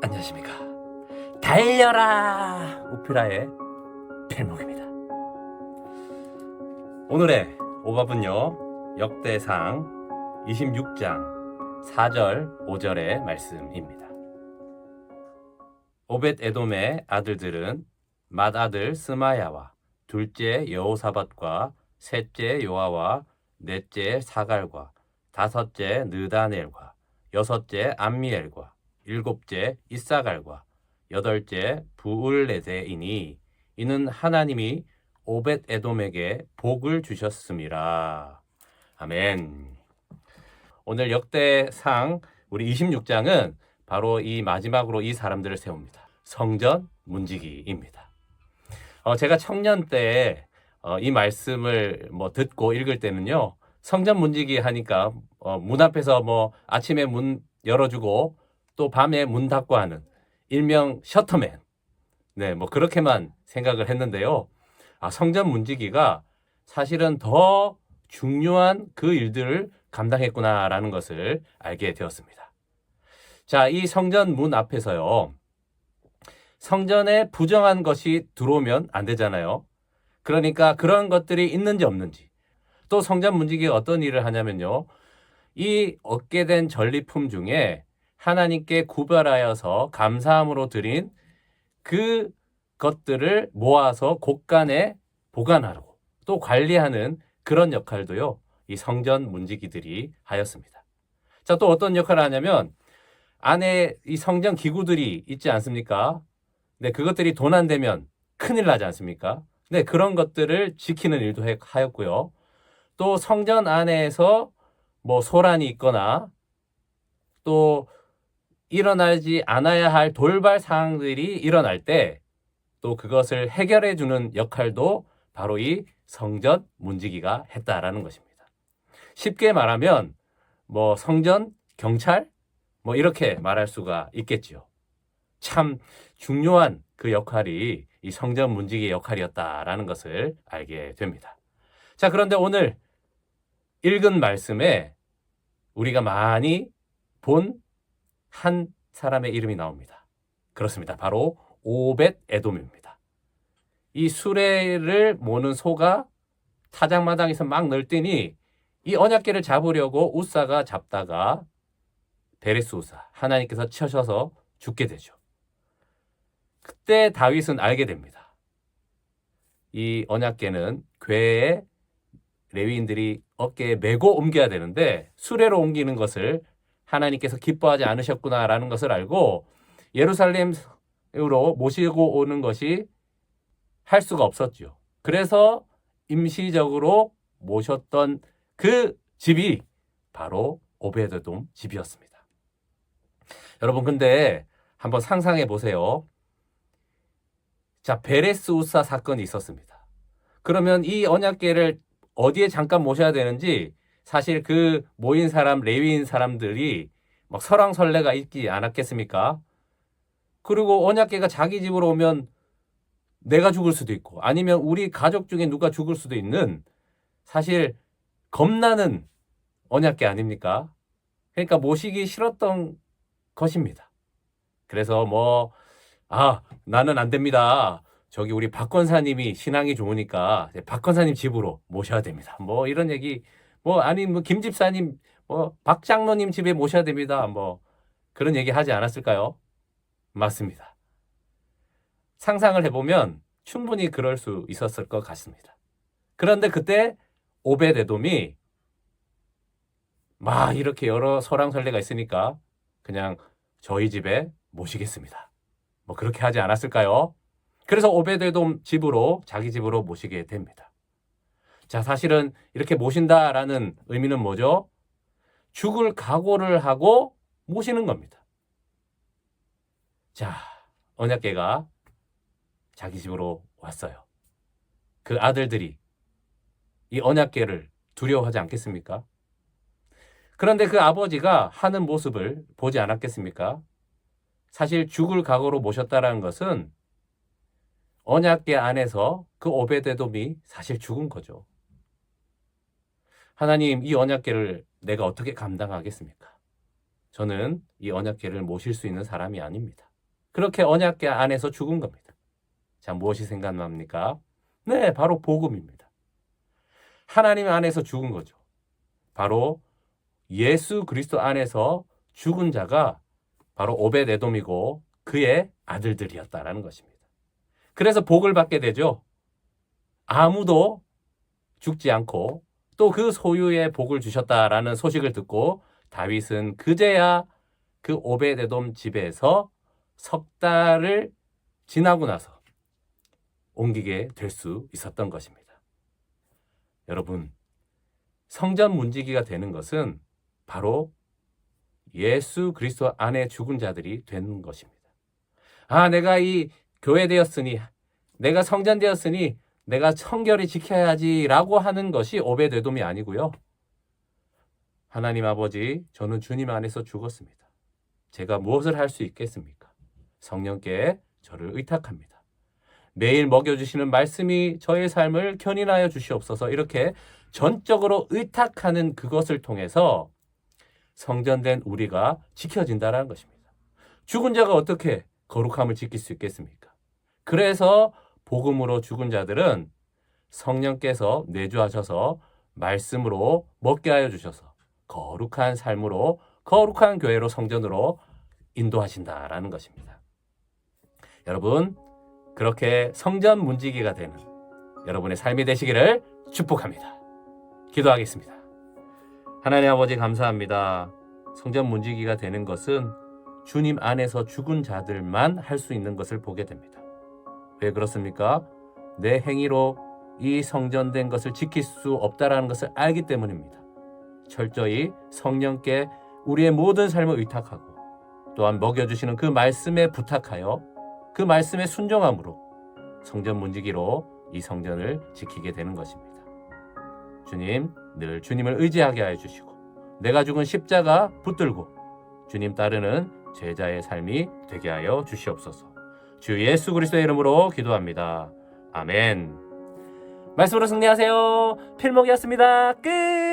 안녕하십니까. 달려라 오페라의 필목입니다. 오늘의 오밥은요, 역대상 26장 4절 5절의 말씀입니다. 오벳 에돔의 아들들은 맏아들 스마야와 둘째 여호사밧과 셋째 요아와 넷째 사갈과 다섯째 느다넬과 여섯째 암미엘과 일곱째 이사갈과 여덟째 부을레데이니 이는 하나님이 오벳 에돔에게 복을 주셨음이라. 아멘. 오늘 역대상 우리 26장은 바로 이 마지막으로 이 사람들을 세웁니다. 성전 문지기입니다. 제가 청년 때 이 말씀을 듣고 읽을 때는요, 성전 문지기 하니까 문 앞에서 아침에 문 열어주고 또 밤에 문 닫고 하는 일명 셔터맨, 그렇게만 생각을 했는데요. 성전 문지기가 사실은 더 중요한 그 일들을 감당했구나라는 것을 알게 되었습니다. 자, 이 성전 문 앞에서요, 성전에 부정한 것이 들어오면 안 되잖아요. 그러니까 그런 것들이 있는지 없는지, 또 성전 문지기가 어떤 일을 하냐면요, 이 얻게 된 전리품 중에 하나님께 구별하여서 감사함으로 드린 그 것들을 모아서 곳간에 보관하고 또 관리하는 그런 역할도요, 이 성전 문지기들이 하였습니다. 자, 또 어떤 역할을 하냐면 안에 이 성전 기구들이 있지 않습니까? 네, 그것들이 도난되면 큰일 나지 않습니까? 네, 그런 것들을 지키는 일도 하였고요. 또 성전 안에서 소란이 있거나 또 일어나지 않아야 할 돌발 사항들이 일어날 때 또 그것을 해결해 주는 역할도 바로 이 성전 문지기가 했다라는 것입니다. 쉽게 말하면 성전 경찰 이렇게 말할 수가 있겠지요. 참 중요한 그 역할이 이 성전 문지기의 역할이었다라는 것을 알게 됩니다. 자, 그런데 오늘 읽은 말씀에 우리가 많이 본 한 사람의 이름이 나옵니다. 그렇습니다. 바로 오벳 에돔입니다. 이 수레를 모는 소가 타작마당에서 막 널뛰니 이 언약궤를 잡으려고 우사가 잡다가 베레스 우사, 하나님께서 쳐셔서 죽게 되죠. 그때 다윗은 알게 됩니다. 이 언약궤는 궤에 레위인들이 어깨에 메고 옮겨야 되는데 수레로 옮기는 것을 하나님께서 기뻐하지 않으셨구나라는 것을 알고 예루살렘으로 모시고 오는 것이 할 수가 없었죠. 그래서 임시적으로 모셨던 그 집이 바로 오베드돔 집이었습니다. 여러분, 근데 한번 상상해 보세요. 자, 베레스 우사 사건이 있었습니다. 그러면 이 언약궤를 어디에 잠깐 모셔야 되는지 사실 그 모인 사람, 레위인 사람들이 막 설왕설래가 있지 않았겠습니까? 그리고 언약궤가 자기 집으로 오면 내가 죽을 수도 있고 아니면 우리 가족 중에 누가 죽을 수도 있는 사실 겁나는 언약궤 아닙니까? 그러니까 모시기 싫었던 것입니다. 그래서 나는 안 됩니다. 저기 우리 박 권사님이 신앙이 좋으니까 박 권사님 집으로 모셔야 됩니다. 이런 얘기, 김 집사님, 박 장로님 집에 모셔야 됩니다. 그런 얘기 하지 않았을까요? 맞습니다. 상상을 해보면 충분히 그럴 수 있었을 것 같습니다. 그런데 그때 오벳 에돔이 이렇게 여러 설왕설래가 있으니까 그냥 저희 집에 모시겠습니다. 그렇게 하지 않았을까요? 그래서 오벳 에돔 집으로, 자기 집으로 모시게 됩니다. 자, 사실은 이렇게 모신다라는 의미는 뭐죠? 죽을 각오를 하고 모시는 겁니다. 자, 언약궤가 자기 집으로 왔어요. 그 아들들이 이 언약궤를 두려워하지 않겠습니까? 그런데 그 아버지가 하는 모습을 보지 않았겠습니까? 사실 죽을 각오로 모셨다라는 것은 언약궤 안에서 그 오벳 에돔이 사실 죽은 거죠. 하나님, 이 언약궤를 내가 어떻게 감당하겠습니까? 저는 이 언약궤를 모실 수 있는 사람이 아닙니다. 그렇게 언약궤 안에서 죽은 겁니다. 자, 무엇이 생각납니까? 네, 바로 복음입니다. 하나님 안에서 죽은 거죠. 바로 예수 그리스도 안에서 죽은 자가 바로 오벳에돔이고 그의 아들들이었다라는 것입니다. 그래서 복을 받게 되죠. 아무도 죽지 않고 또 그 소유의 복을 주셨다라는 소식을 듣고 다윗은 그제야 그 오벳에돔 집에서 석 달을 지나고 나서 옮기게 될 수 있었던 것입니다. 여러분, 성전 문지기가 되는 것은 바로 예수 그리스도 안에 죽은 자들이 되는 것입니다. 아, 내가 이 교회 되었으니, 내가 성전 되었으니 내가 청결히 지켜야지라고 하는 것이 오벳에돔이 아니고요. 하나님 아버지, 저는 주님 안에서 죽었습니다. 제가 무엇을 할 수 있겠습니까? 성령께 저를 의탁합니다. 매일 먹여주시는 말씀이 저의 삶을 견인하여 주시옵소서. 이렇게 전적으로 의탁하는 그것을 통해서 성전된 우리가 지켜진다는 것입니다. 죽은 자가 어떻게 거룩함을 지킬 수 있겠습니까? 그래서 복음으로 죽은 자들은 성령께서 내주하셔서 말씀으로 먹게 하여 주셔서 거룩한 삶으로, 거룩한 교회로, 성전으로 인도하신다라는 것입니다. 여러분, 그렇게 성전 문지기가 되는 여러분의 삶이 되시기를 축복합니다. 기도하겠습니다. 하나님 아버지, 감사합니다. 성전 문지기가 되는 것은 주님 안에서 죽은 자들만 할 수 있는 것을 보게 됩니다. 왜 그렇습니까? 내 행위로 이 성전된 것을 지킬 수 없다라는 것을 알기 때문입니다. 철저히 성령께 우리의 모든 삶을 의탁하고 또한 먹여주시는 그 말씀에 부탁하여 그 말씀에 순종함으로 성전 문지기로 이 성전을 지키게 되는 것입니다. 주님, 늘 주님을 의지하게 하여 주시고 내가 죽은 십자가 붙들고 주님 따르는 제자의 삶이 되게 하여 주시옵소서. 주 예수 그리스도의 이름으로 기도합니다. 아멘. 말씀으로 승리하세요. 필목이었습니다. 끝.